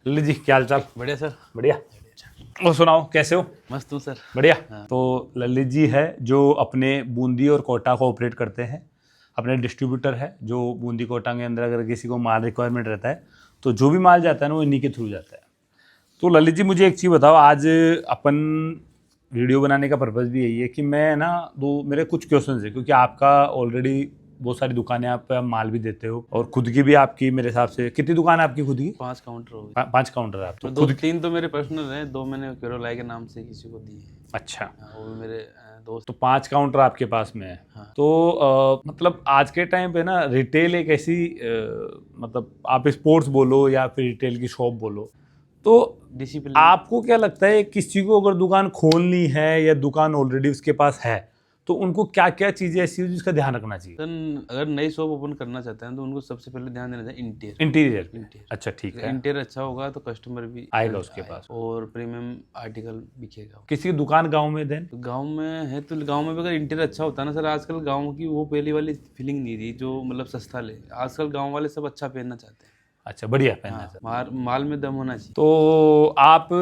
ललित जी क्या हाल चाल? बढ़िया सर। बढ़िया। और सुनाओ कैसे हो? मस्त हूँ सर। बढ़िया। हाँ। तो ललित जी है जो अपने बूंदी और कोटा को ऑपरेट करते हैं, अपने डिस्ट्रीब्यूटर है जो बूंदी कोटा के अंदर अगर किसी को माल रिक्वायरमेंट रहता है तो जो भी माल जाता है ना वो इन्हीं के थ्रू जाता है। तो ललित जी मुझे एक चीज़ बताओ, आज अपन वीडियो बनाने का पर्पज़ भी यही है कि मैं ना दो मेरे कुछ क्वेश्चन है, क्योंकि आपका ऑलरेडी बहुत सारी दुकानें आप माल भी देते हो और खुद की भी आपकी मेरे हिसाब से कितनी दुकान है आपकी खुद की? 5 काउंटर हो गए। 5 काउंटर है आप तो दो खुद की। 3 तो मेरे पर्सनल हैं, 2 मैंने केरोलाई के नाम से किसी को दिए हैं। अच्छा, हाँ, वो भी मेरे दोस्त। तो 5 काउंटर आपके पास में है। हाँ। तो मतलब आज के टाइम पे ना रिटेल एक ऐसी मतलब आप स्पोर्ट्स बोलो या फिर रिटेल की शॉप बोलो, तो डिसिप्लिन। आपको क्या लगता है किसी को अगर दुकान खोलनी है या दुकान ऑलरेडी उसके पास है तो उनको क्या क्या चीज़ें ऐसी हो जिसका ध्यान रखना चाहिए? सर अगर नई शॉप ओपन करना चाहते हैं तो उनको सबसे पहले ध्यान देना चाहिए इंटीरियर। इंटीरियर पे। इंटीरियर। अच्छा ठीक है, इंटीरियर अच्छा होगा तो कस्टमर भी आएगा उसके पास और प्रीमियम आर्टिकल बिकेगा। किसी की दुकान गांव में देन। तो गांव में है तो गांव में भी अगर इंटीरियर अच्छा होता है ना सर, आजकल गांव की वो पहली वाली फीलिंग नहीं रही जो मतलब सस्ता ले। आजकल गांव वाले सब अच्छा पहनना चाहते हैं। अच्छा बढ़िया पहनना हाँ, सर। माल में दम होना चाहिए। तो आप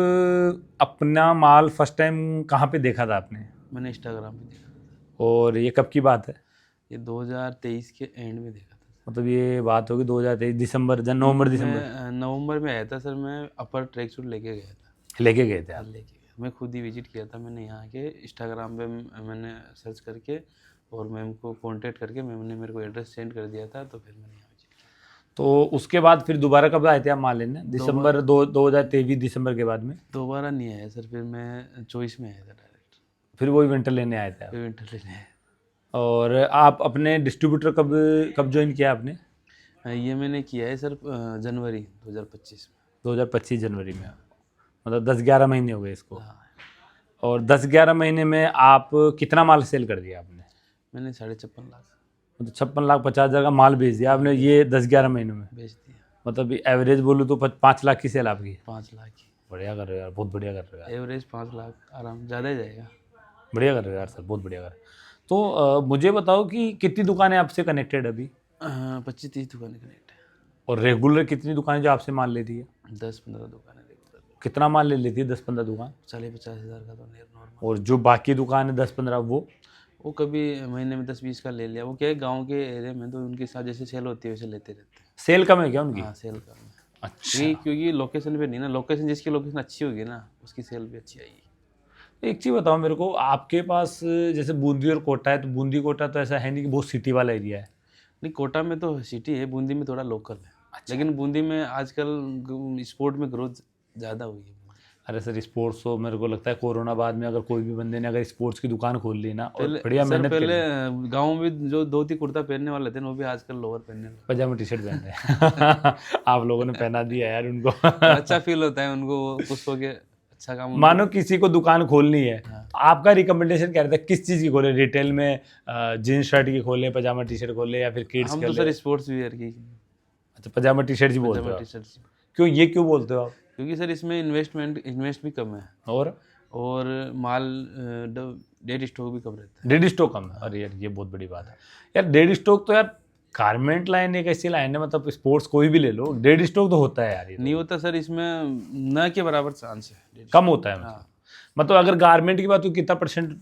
अपना माल फर्स्ट टाइम कहाँ पे देखा था आपने मैंने इंस्टाग्राम पे देखा। और ये कब की बात है? ये 2023 के एंड में देखा था। मतलब ये बात होगी 2023 दिसंबर नवंबर दिसंबर मैं नवंबर में आया था सर। मैं अपर ट्रैक सूट लेके गया था। लेके गए थे आप? लेके गया, मैं खुद ही विजिट किया था। मैंने यहाँ के इंस्टाग्राम पे मैंने सर्च करके और मैम को कांटेक्ट करके मैम ने मेरे को एड्रेस सेंड कर दिया था, तो फिर मैंने यहाँ विजिट किया। तो उसके बाद फिर दोबारा कब आए थे आप माल लेने? दिसंबर 2023 दिसंबर के बाद में दोबारा नहीं आया सर, फिर मैं चॉइस में आया था डायरेक्ट। फिर वही विंटर लेने आए थे आप? फिर विंटर लेने आया। और आप अपने डिस्ट्रीब्यूटर कब कब ज्वाइन किया आपने? ये मैंने किया है सर जनवरी 2025 में। 2025 जनवरी में, मतलब 10-11 महीने हो गए इसको। हाँ, और 10-11 महीने में आप कितना माल सेल कर दिया आपने? मैंने 56.5 लाख मतलब 56,50,000 का माल बेच दिया आपने ये 10-11 महीनों में? बेच दिया। मतलब एवरेज बोलूँ तो 5 लाख की सेल आपकी? 5 लाख की बढ़िया कर रहे हो यार, बहुत बढ़िया कर रहे हो यार, एवरेज। 5 लाख आराम, ज़्यादा ही जाएगा। बढ़िया कर रहे हो यार सर, बहुत बढ़िया कर रहे हो। तो मुझे बताओ कि कितनी दुकानें आपसे कनेक्टेड अभी 25-30 दुकानें कनेक्ट है। और रेगुलर कितनी दुकानें जो आपसे माल लेती है? 10-15 दुकानें रेगुलर। कितना माल ले लेती है 10-15 दुकान? 40-50 हज़ार का तो नॉर्मल। और जो बाकी दुकान है 10-15 वो कभी महीने में 10-20 का ले लिया। वो क्या है, गांव के एरिया में तो उनके साथ जैसे सेल होती है वैसे लेते रहते हैं। सेल कम है क्या उनकी? हाँ, सेल का है। अच्छा, क्योंकि लोकेशन पे नहीं ना, लोकेशन जिसकी लोकेशन अच्छी होगी ना उसकी सेल भी अच्छी आएगी। एक चीज़ बताओ मेरे को, आपके पास जैसे बूंदी और कोटा है तो बूंदी कोटा तो ऐसा है नहीं कि बहुत सिटी वाला एरिया है। नहीं, कोटा में तो सिटी है, बूंदी में थोड़ा लोकल है। अच्छा। लेकिन बूंदी में आजकल स्पोर्ट में ग्रोथ ज़्यादा हुई है। अरे सर स्पोर्ट्स तो मेरे को लगता है कोरोना बाद में अगर कोई भी बंदे ने अगर स्पोर्ट्स की दुकान खोल ली ना और पहले बढ़िया सर मेहनत पहले करी, गांव में जो धोती कुर्ता पहनने वाले थे ना, वो भी आजकल लोअर पहनने लगे। पजामा टी शर्ट पहन रहे हैं आप लोगों ने पहना दिया यार उनको तो अच्छा फील होता है उनको, वो खुश हो के अच्छा काम उनको। मानो किसी को दुकान खोलनी है, हाँ। आपका रिकमेंडेशन क्या रहता है, किस चीज़ की खोले? रिटेल में जीन्स शर्ट की खोले, पजामा टी शर्ट खोले या फिर किड्स हम के तो ले? सर स्पोर्ट्स वियर की, अच्छा पजामा टी शर्ट ही बोलते पजामा हो टी आप? शर्ट। क्यों, ये क्यों बोलते हो आप? क्योंकि सर इसमें इन्वेस्ट भी कम है और माल डेड स्टॉक भी कम रहता है। डेड स्टॉक कम है? अरे यार ये बहुत बड़ी बात है यार। डेड स्टॉक तो यार गारमेंट लाइन एक ऐसी लाइन है, मतलब स्पोर्ट्स कोई भी ले लो डेड स्टॉक तो होता है यार, ये नहीं होता सर, इसमें न के बराबर चांस है। कम होता है। मतलब अगर गारमेंट की बात हो कितना परसेंट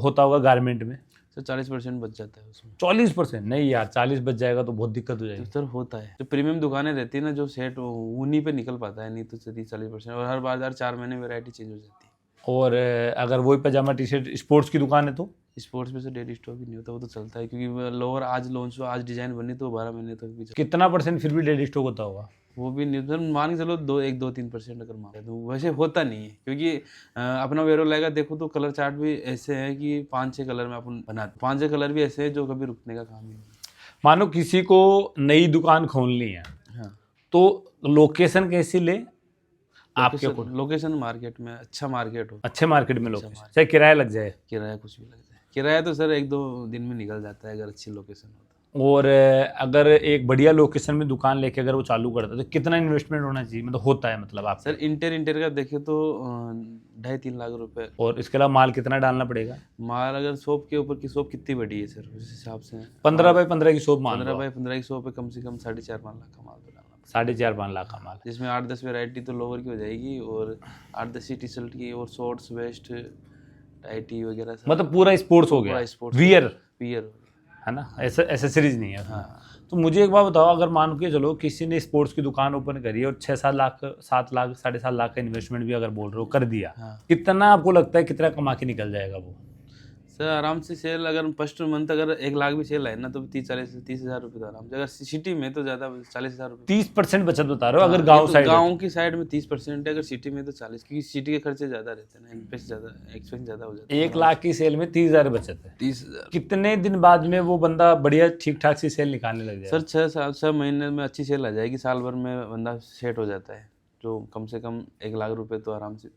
होता होगा गारमेंट में? सर 40% बच जाता है उसमें। 40%? नहीं यार 40 बच जाएगा तो बहुत दिक्कत हो तो जाएगी। सर होता है, जो प्रीमियम दुकानें रहती है ना, जो सेट उन्हीं पे निकल पाता है, नहीं तो 30-40%। और हर बार 4 महीने वैरायटी चेंज हो जाती है। और अगर वही पजामा टी शर्ट स्पोर्ट्स की दुकान है तो? स्पोर्ट्स में से डेड स्टॉक ही नहीं होता, वो तो चलता है क्योंकि लोअर आज लॉन्च हुआ, आज डिजाइन बनी तो 12 महीने तक भी कितना परसेंट फिर भी डेड स्टॉक होता होगा? वो भी नहीं। सर मान के चलो 2-3% अगर मान तो वैसे होता नहीं है, क्योंकि अपना वेरो लाएगा देखो तो कलर चार्ट भी ऐसे हैं कि 5-6 कलर में अपन बनाते। 5-6 कलर भी ऐसे हैं जो कभी रुकने का काम ही नहीं। मानो किसी को नई दुकान खोलनी है हाँ, तो लोकेशन कैसी ले आपके? लोकेशन मार्केट में अच्छा मार्केट हो, अच्छे मार्केट में लोकेशन, चाहे किराया लग जाए। किराया कुछ भी लग जाए। किराया तो सर 1-2 दिन में निकल जाता है अगर अच्छी लोकेशन हो तो। और अगर एक बढ़िया लोकेशन में दुकान लेके अगर वो चालू करता है तो कितना इन्वेस्टमेंट होना चाहिए, मतलब होता है मतलब आप? सर इंटीरियर का देखे तो 2.5-3 लाख रुपए। और इसके अलावा माल कितना डालना पड़ेगा? माल अगर शॉप के ऊपर की शॉप कितनी बड़ी है सर, उस हिसाब से 15 बाई 15 की शॉप मान 15 लो। बाई 15 की शॉप पे कम से कम 4.5-5 लाख का माल तो डालना 4.5-5 लाख का माल। जिसमें 8-10 वैरायटी तो लोअर की हो जाएगी और 8-10 टी शर्ट की और शॉर्ट्स वेस्ट टाइटी वगैरह सब मतलब पूरा स्पोर्ट्स हो गया, पूरा स्पोर्ट्स वियर वियर। है ना, ऐसा एसेसरीज नहीं है उसमें। हाँ तो मुझे एक बात बताओ, अगर मान के चलो किसी ने स्पोर्ट्स की दुकान ओपन करी और 6-7 लाख 7 लाख 7.5 लाख का इन्वेस्टमेंट भी अगर बोल रहे हो कर दिया, हाँ कितना आपको लगता है कितना कमा के निकल जाएगा वो? सर आराम से सेल अगर फर्स्ट मंथ अगर 1 लाख भी सेल है ना तो 30 हज़ार रुपये तो आराम से, अगर सिटी में तो ज़्यादा 40 हज़ार रुपये। 30% बचत बता रहे हो अगर हाँ, गांव ये तो साइड है गाँव की साइड में 30% है, अगर सिटी में तो 40, क्योंकि सिटी के खर्चे ज़्यादा रहते हैं ना, एक्सपेंस ज़्यादा हो जाता है। 1 लाख की सेल में 30,000 बचत है। 30,000 कितने दिन बाद में वो बंदा बढ़िया ठीक ठाक सी सेल निकालने लग जाएगा? सर 6 महीने में अच्छी सेल आ जाएगी, साल भर में बंदा सेट हो जाता है, जो कम से कम 1 लाख रुपए तो आराम से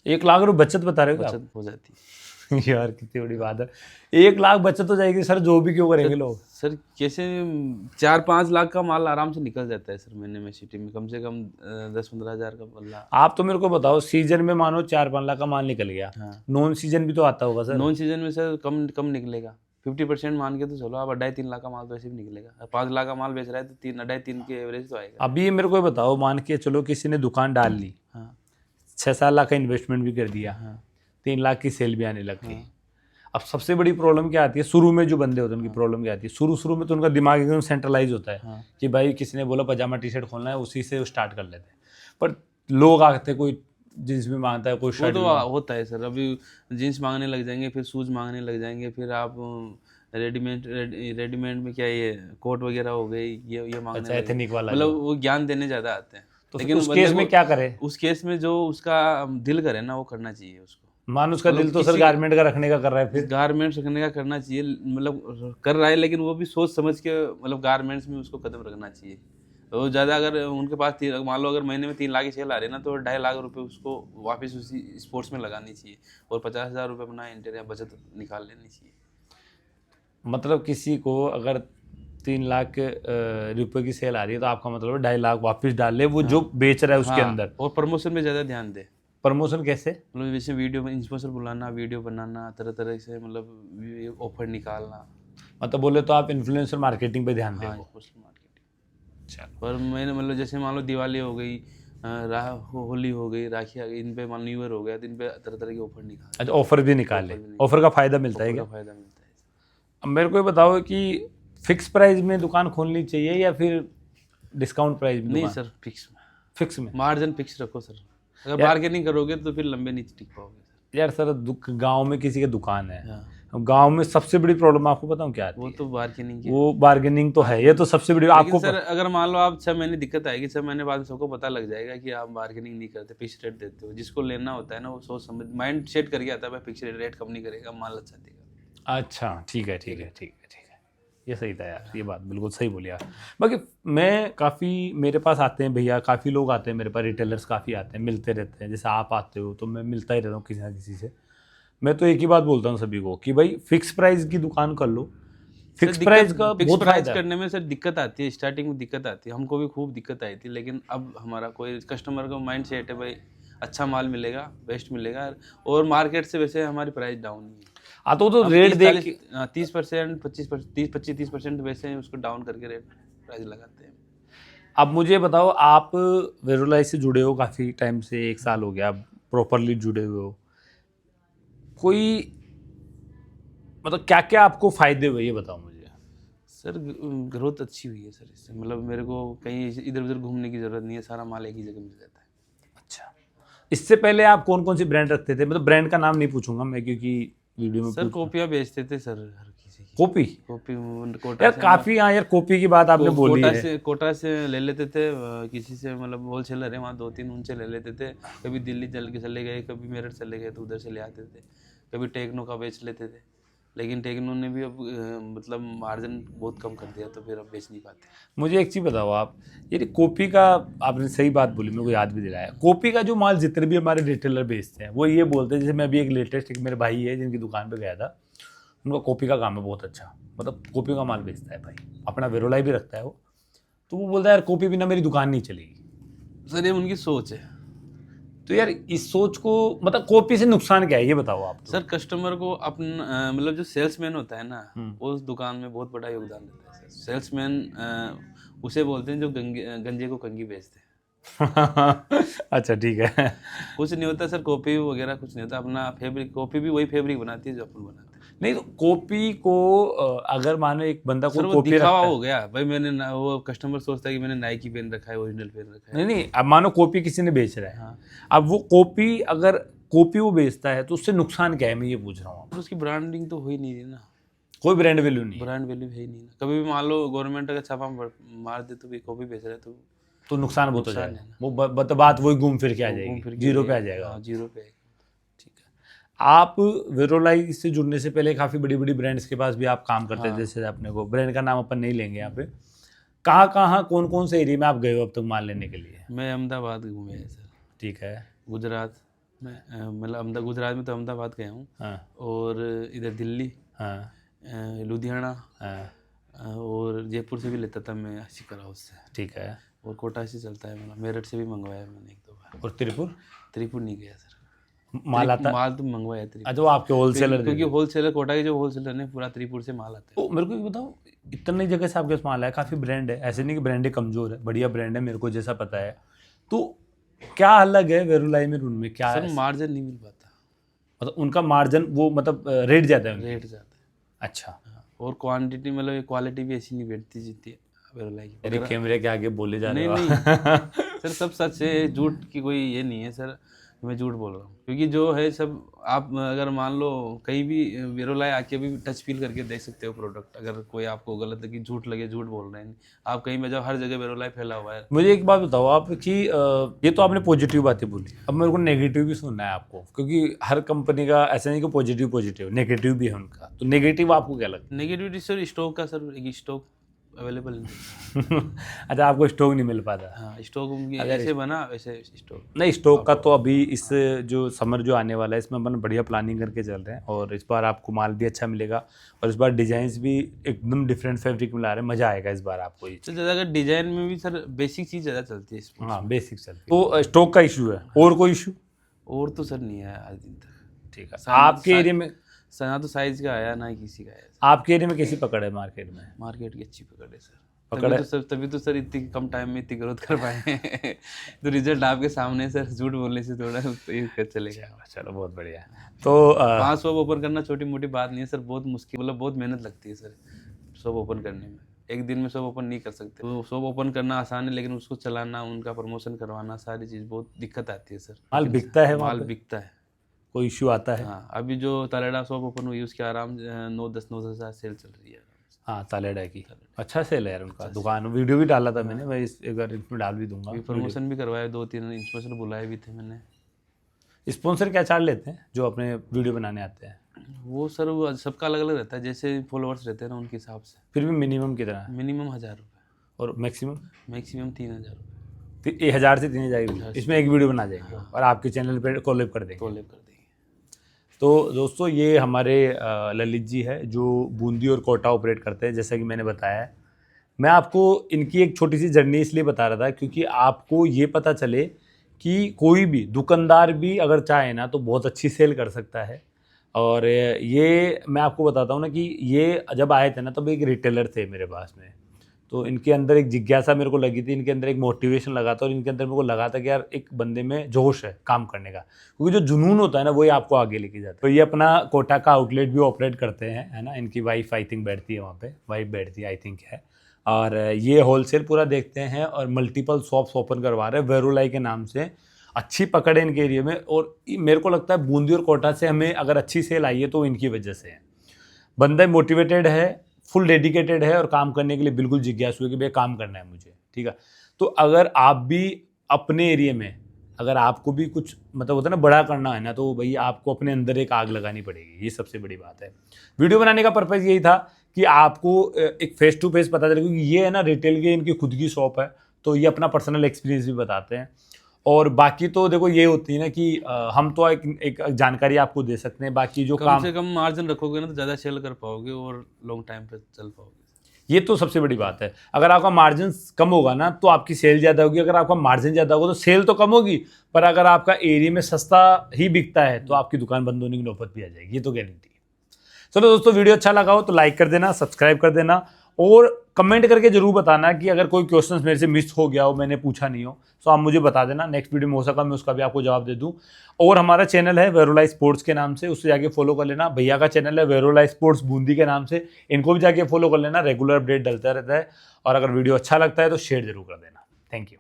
1 लाख रुपए बचत बता रहे हो क्या बचत हो जाती है। आप? यार कितनी बड़ी बात है, 1 लाख बचत हो जाएगी सर, जो भी क्यों करेंगे लोग। सर कैसे 4-5 लाख का माल आराम से निकल जाता है सर महीने में सिटी में, कम से कम 10-15 हज़ार का बल्ला। आप तो मेरे को बताओ, सीजन में मानो 4-5 लाख का माल निकल गया, हाँ नॉन सीजन भी तो आता होगा सर। नॉन सीजन में सर कम कम निकलेगा, 50% मान के तो चलो आप 2.5-3 लाख का माल तो ऐसे भी निकलेगा। 5 लाख का माल बेच रहा है तो 2.5-3 के एवरेज तो आएगा। अभी ये मेरे को बताओ, मान के चलो किसी ने दुकान डाल ली, हाँ 6-7 लाख का इन्वेस्टमेंट भी कर दिया, हाँ 3 लाख की सेल भी आने लग गई। हाँ। अब सबसे बड़ी प्रॉब्लम क्या आती है शुरू में, जो बंदे होते हैं उनकी प्रॉब्लम क्या आती है, शुरू में तो उनका दिमाग एकदम सेंट्रलाइज होता है हाँ। कि भाई किसी ने बोला पजामा टी शर्ट खोलना है, उसी से स्टार्ट कर लेते हैं। पर लोग आते, कोई जींस भी मांगता है, कोई वो शर्ट तो भी होता है सर, अभी जीन्स मांगने लग जाएंगे, फिर शूज मांगने लग जाएंगे, फिर आप रेडीमेड में क्या ये कोट वगैरह हो गई, ये मांगने अच्छा, लग एथनिक वाला मतलब जो। वो ज्ञान देने ज़्यादा आते हैं। तो लेकिन उस बंदे केस में को- क्या करे? उस केस में जो उसका दिल करे ना वो करना चाहिए उसको। मान उसका मतलब दिल तो सर किसी- गारमेंट का रखने का कर रहा है, फिर गारमेंट्स रखने का करना चाहिए, मतलब कर रहा है, लेकिन वो भी सोच समझ के मतलब गारमेंट्स में उसको कदम रखना चाहिए। तो ज़्यादा अगर उनके पास मान लो अगर महीने में 3 लाख की सेल आ रही है ना, तो 2.5 लाख रुपए उसको वापस उसी स्पोर्ट्स में लगानी चाहिए और 50 हज़ार रुपये अपना इंटीरियर बचत निकाल लेनी चाहिए। मतलब किसी को अगर 3 लाख रुपए की सेल आ रही है तो आपका मतलब 2.5 लाख वापस डाल ले वो जो बेच रहा है उसके हाँ, अंदर। और प्रमोशन में ज़्यादा ध्यान दे। प्रमोशन कैसे? मतलब जैसे वीडियो में इन्फ्लुएंसर बुलाना, वीडियो बनाना, तरह तरह से मतलब ऑफर निकालना। मतलब बोले तो आप इन्फ्लुएंसर मार्केटिंग पे ध्यान हाँ दें। मार्केटिंग। अच्छा, पर मैंने मतलब जैसे मान लो दिवाली हो गई, होली हो गई, राखी आ गई, इन पे मान न्यू ईयर हो गया तो इन पे तरह तरह के ऑफर निकाल, अच्छा ऑफर भी निकाले, ऑफर भी ऑफर का फायदा मिलता है ऑफर क्या? का फायदा मिलता है। अब मेरे को ये बताओ कि फिक्स प्राइस में दुकान खोलनी चाहिए या फिर डिस्काउंट प्राइस में नहीं दुकान? सर फिक्स में, फिक्स में। मार्जिन फिक्स रखो सर, अगर बार्गेनिंग करोगे तो फिर लंबे नहीं टिक पाओगे। यार सर गांव में किसी की दुकान है, हाँ गांव में सबसे बड़ी प्रॉब्लम आपको बताऊं क्या आती वो है? तो बार्गेनिंग की। वो बार्गेनिंग तो है, ये तो सबसे बड़ी लेकिन आपको सर अगर मान लो आप 6 महीने दिक्कत आएगी, 6 महीने बाद सबको पता लग जाएगा कि आप बार्गेनिंग नहीं करते, फिक्स रेट देते हो। जिसको लेना होता है ना वो सोच समझ माइंड सेट करके आता है, भाई फिक्स रेट कम नहीं करेगा, माल अच्छा देगा। अच्छा ठीक है ठीक है ठीक है ठीक है, ये सही था यार, ये बात बिल्कुल सही बोली यार। बाकी मैं काफ़ी, मेरे पास आते हैं भैया, काफ़ी लोग आते हैं मेरे पास, रिटेलर्स काफ़ी आते हैं, मिलते रहते हैं, जैसे आप आते हो तो मैं मिलता ही रहता हूँ किसी ना किसी से। मैं तो एक ही बात बोलता हूँ सभी को कि भाई फिक्स प्राइस की दुकान कर लो, फिक्स प्राइस का फिक्स बहुत प्राइस फायदा है। करने में सर दिक्कत आती है, स्टार्टिंग में दिक्कत आती है, हमको भी खूब दिक्कत आई थी, लेकिन अब हमारा कोई कस्टमर का माइंड सेट है भाई अच्छा माल मिलेगा, बेस्ट मिलेगा, और मार्केट से वैसे हमारी प्राइस डाउन नहीं है। हाँ तो रेट देख के 30%, 25-30% वैसे उसको डाउन करके रेट प्राइस लगाते हैं। अब मुझे बताओ, आप वेरोलाई से जुड़े हो काफ़ी टाइम से, 1 साल हो गया आप प्रॉपरली जुड़े हुए हो, कोई मतलब क्या क्या आपको फायदे हुए ये बताओ मुझे। सर ग्रोथ अच्छी हुई है सर इससे, मतलब मेरे को कहीं इधर उधर घूमने की ज़रूरत नहीं है, सारा माल एक ही जगह मिल जाता है। अच्छा, इससे पहले आप कौन कौन सी ब्रांड रखते थे? मतलब ब्रांड का नाम नहीं पूछूंगा मैं क्योंकि वीडियो में सर कॉपियाँ बेचते थे सर, हर किसी की कॉपी। कॉपी कोटा यार से काफ़ी, हाँ यार कॉपी की बात आपने बोली है। कोटा से ले लेते थे, किसी से मतलब होलसेलर है वहाँ 2-3 उनसे ले लेते थे, कभी दिल्ली चल के चले गए, कभी मेरठ चले गए तो उधर से ले आते थे, कभी टेक्नो का बेच लेते थे, लेकिन टेक्नो ने भी अब मतलब मार्जिन बहुत कम कर दिया तो फिर अब बेच नहीं पाते। मुझे एक चीज़ बताओ आप, ये कॉपी का आपने सही बात बोली, मेरे को याद भी दिलाया, कॉपी का जो माल जितने भी हमारे रिटेलर बेचते हैं वो ये बोलते हैं, जैसे मैं अभी एक लेटेस्ट, एक मेरे भाई है जिनकी दुकान पे गया था, उनका कॉपी का काम है बहुत अच्छा, मतलब कॉपी का माल बेचता है भाई, अपना वेरोलाई भी रखता है वो, तो वो बोलता है यार कॉपी बिना मेरी दुकान नहीं चलेगी। सर ये उनकी सोच है। तो यार इस सोच को, मतलब कॉपी से नुकसान क्या है ये बताओ आप तो। सर कस्टमर को अपना मतलब जो सेल्समैन होता है ना वो उस दुकान में बहुत बड़ा योगदान देता है। सेल्समैन उसे बोलते हैं जो गंजे को कंगी बेचते हैं। अच्छा ठीक है। कुछ नहीं होता सर, कॉपी वगैरह कुछ नहीं होता, अपना फैब्रिक, कॉपी भी वही फैब्रिक बनाती है जो अपन बनाते हैं। नहीं तो कॉपी को अगर मानो एक बंदा सर को वो कॉपी दिखावा रखता है, हो गया भाई, मैंने वो कस्टमर सोचता है कि मैंने नाइकी पहन रखा है, ओरिजिनल पहन रखा है। नहीं नहीं, अब मानो कॉपी किसी ने बेच रहा है, हाँ, अब वो कॉपी अगर कॉपी वो बेचता है तो उससे नुकसान क्या है, मैं ये पूछ रहा हूँ। तो उसकी ब्रांडिंग तो हो ही नहीं रही ना, कोई ब्रांड वैल्यू नहीं है, ब्रांड वैल्यू है ही नहीं ना। कभी भी मान लो गवर्नमेंट अगर छापा मार दे तो भी कॉपी बेच रहे तो तो नुकसान बहुत हो नुकसान जाएगा। है ना। वो बात वही घूम फिर के आ घूम जाएगी, फिर के जीरो पे आ वही- जाएगा। हाँ, जीरो पे आएगा। ठीक है। आप वेरोलाई से जुड़ने से पहले काफ़ी बड़ी बड़ी ब्रांड्स के पास भी आप काम करते थे, हाँ। जैसे अपने को ब्रांड का नाम अपन नहीं लेंगे यहाँ पे। कहाँ कहाँ कौन कौन से एरिया में आप गए हो अब तक माल लेने के लिए? मैं अहमदाबाद घूमे हैं सर, ठीक है। गुजरात में, मतलब गुजरात में तो अहमदाबाद गया हूँ, हाँ और इधर दिल्ली, हाँ लुधियाना, हाँ। और जयपुर से भी लेता था मैं शिखर हाउस से, ठीक है। और कोटा से चलता है मेरा, मेरठ से भी मंगवाया मैंने 1-2 बार। और त्रिपुर त्रिपुर नहीं गया सर, माल आता? माल तो मंगवाया त्रिपुर, अच्छा, वो आपके होलसेलर क्योंकि होलसेलर, कोटा के जो होलसेलर ने पूरा त्रिपुर से माल आता है। तो मेरे को ये बताओ, इतनी जगह से आपके पास माल है, काफ़ी ब्रांड है, ऐसे नहीं कि ब्रांड है कमज़ोर है, बढ़िया ब्रांड है मेरे को जैसा पता है। तो क्या अलग है वेरोलाई में, उनमें क्या सर है? मार्जिन नहीं मिल पाता, मतलब उनका मार्जिन वो मतलब रेट ज़्यादा है उनका? रेट ज़्यादा है। अच्छा। हाँ, और क्वांटिटी मतलब क्वालिटी भी ऐसी नहीं बैठती जितनी वेरोलाई की। अरे कैमरे के आगे बोले जा रहे नहीं हो नहीं सर, सब सच है, झूठ की कोई ये नहीं है सर, मैं झूठ बोल रहा हूँ, क्योंकि जो है सब, आप अगर मान लो कहीं भी वेरोलाई आके भी टच फील करके देख सकते हो प्रोडक्ट, अगर कोई आपको गलत लगे, झूठ लगे, झूठ बोल रहे हैं, आप कहीं में जाओ, हर जगह वेरोलाई फैला हुआ है। मुझे एक बात बताओ आप कि ये तो आपने पॉजिटिव बातें बोली, अब मेरे को नेगेटिव भी सुनना है आपको, क्योंकि हर कंपनी का ऐसा नहीं कि पॉजिटिव नेगेटिव भी है उनका, तो नेगेटिव आपको क्या लगता नेगेटिविटी सर स्टॉक का, सर एक स्टॉक अवेलेबल नहीं। है? अच्छा, आपको स्टॉक नहीं मिल पाता? हाँ, स्टॉक ऐसे बना वैसे स्टॉक नहीं, स्टॉक का तो अभी इस जो समर जो आने वाला है इसमें अपन बढ़िया प्लानिंग करके चल रहे हैं, और इस बार आपको माल भी अच्छा मिलेगा, और इस बार डिजाइन्स भी एकदम डिफरेंट फैब्रिक में ला रहे हैं, मज़ा आएगा इस बार आपको ये। तो ज़्यादा डिजाइन में भी सर बेसिक चीज़ ज़्यादा चलती है इसमें। हाँ, बेसिक चलती है। तो स्टॉक का इशू है, और कोई इशू? और तो सर नहीं आया आज दिन तक। ठीक है। आपके एरिया में, ना तो साइज का आया, ना ही किसी का आया। आपके एरिया में कैसी पकड़ है मार्केट में? मार्केट की अच्छी पकड़ है सर, तभी तो सर इतनी कम टाइम में इतनी ग्रोथ कर पाए तो रिजल्ट आपके सामने सर, झूठ बोलने से थोड़ा चलेगा। चलो बहुत बढ़िया। तो 5 शॉप ओपन करना छोटी मोटी बात नहीं है सर, बहुत मुश्किल, मतलब बहुत मेहनत लगती है सर शॉप ओपन करने में। एक दिन में शॉप ओपन नहीं कर सकते, तो शॉप ओपन करना आसान है, लेकिन उसको चलाना, उनका प्रमोशन करवाना, सारी चीज़ बहुत दिक्कत आती है सर। माल बिकता है? माल बिकता है, कोई इशू आता है? हाँ, अभी जो तालेडा शॉप ओपन हुई उसके आराम 9-10 हज़ार सेल चल रही है। हाँ, तालेडा की अच्छा सेल है यार उनका, दुकान वीडियो भी डाला था मैंने, मैं एक बार इसमें डाल भी दूंगा। प्रमोशन भी करवाया, 2-3 स्पेशल बुलाए भी थे मैंने। स्पॉन्सर क्या चार्ज लेते हैं जो अपने वीडियो बनाने आते हैं? वो सर वो सबका अलग अलग रहता है, जैसे फॉलोअर्स रहते हैं ना उनके हिसाब से। फिर भी मिनिमम कितना है? मिनिमम 1000 रुपये, और मैक्सिमम? मैक्सिमम 3000 रुपये। 1000 से 3000 इसमें एक वीडियो बना जाएंगे, और आपके चैनल पे कोलैब कर देंगे। कोलैब कर देंगे। तो दोस्तों, ये हमारे ललित जी है जो बूंदी और कोटा ऑपरेट करते हैं, जैसा कि मैंने बताया है। मैं आपको इनकी एक छोटी सी जर्नी इसलिए बता रहा था क्योंकि आपको ये पता चले कि कोई भी दुकानदार भी अगर चाहे ना तो बहुत अच्छी सेल कर सकता है। और ये मैं आपको बताता हूँ ना कि ये जब आए थे ना तब एक रिटेलर थे मेरे पास में, तो इनके अंदर एक जिज्ञासा मेरे को लगी थी, इनके अंदर एक मोटिवेशन लगा था, और इनके अंदर मेरे को लगा था कि यार एक बंदे में जोश है काम करने का, क्योंकि जो जुनून होता है ना वही आपको आगे लेके जाता है। तो ये अपना कोटा का आउटलेट भी ऑपरेट करते हैं, है ना। इनकी वाइफ आई थिंक बैठती है वहाँ पे, वाइफ बैठती है आई थिंक है, और ये होलसेल पूरा देखते हैं और मल्टीपल शॉप्स ओपन करवा रहे हैं वेरोलाई के नाम से। अच्छी पकड़ है इनके एरिया में, और मेरे को लगता है बूंदी और कोटा से हमें अगर अच्छी सेल आई है तो इनकी वजह से है। बंदा मोटिवेटेड है, फुल डेडिकेटेड है, और काम करने के लिए बिल्कुल जिज्ञासु है कि भैया काम करना है मुझे, ठीक है। तो अगर आप भी अपने एरिया में, अगर आपको भी कुछ मतलब होता है ना बड़ा करना है ना, तो भाई आपको अपने अंदर एक आग लगानी पड़ेगी, ये सबसे बड़ी बात है। वीडियो बनाने का पर्पज़ यही था कि आपको एक फेस टू फेस पता चले, क्योंकि ये है ना रिटेल की इनकी खुद की शॉप है, तो ये अपना पर्सनल एक्सपीरियंस भी बताते हैं। और बाकी तो देखो ये होती है ना कि हम तो एक जानकारी आपको दे सकते हैं, बाकी जो कम से कम मार्जिन रखोगे ना तो ज़्यादा सेल कर पाओगे और लॉन्ग टाइम पे चल पाओगे, ये तो सबसे बड़ी बात है। अगर आपका मार्जिन कम होगा ना तो आपकी सेल ज़्यादा होगी, अगर आपका मार्जिन ज़्यादा होगा तो सेल तो कम होगी, पर अगर आपका एरिया में सस्ता ही बिकता है तो आपकी दुकान बंद होने की नौबत भी आ जाएगी, ये तो गारंटी है। चलो दोस्तों, वीडियो अच्छा लगा हो तो लाइक कर देना, सब्सक्राइब कर देना, और कमेंट करके जरूर बताना कि अगर कोई क्वेश्चन मेरे से मिस हो गया हो, मैंने पूछा नहीं हो, तो आप मुझे बता देना। नेक्स्ट वीडियो में हो सका मैं उसका भी आपको जवाब दे दूं। और हमारा चैनल है वेरोलाई स्पोर्ट्स के नाम से, उससे जाके फॉलो कर लेना। भैया का चैनल है वेरोलाई स्पोर्ट्स बूंदी के नाम से, इनको भी जाके फॉलो कर लेना। रेगुलर अपडेट डलता रहता है। और अगर वीडियो अच्छा लगता है तो शेयर जरूर कर देना। Thank you.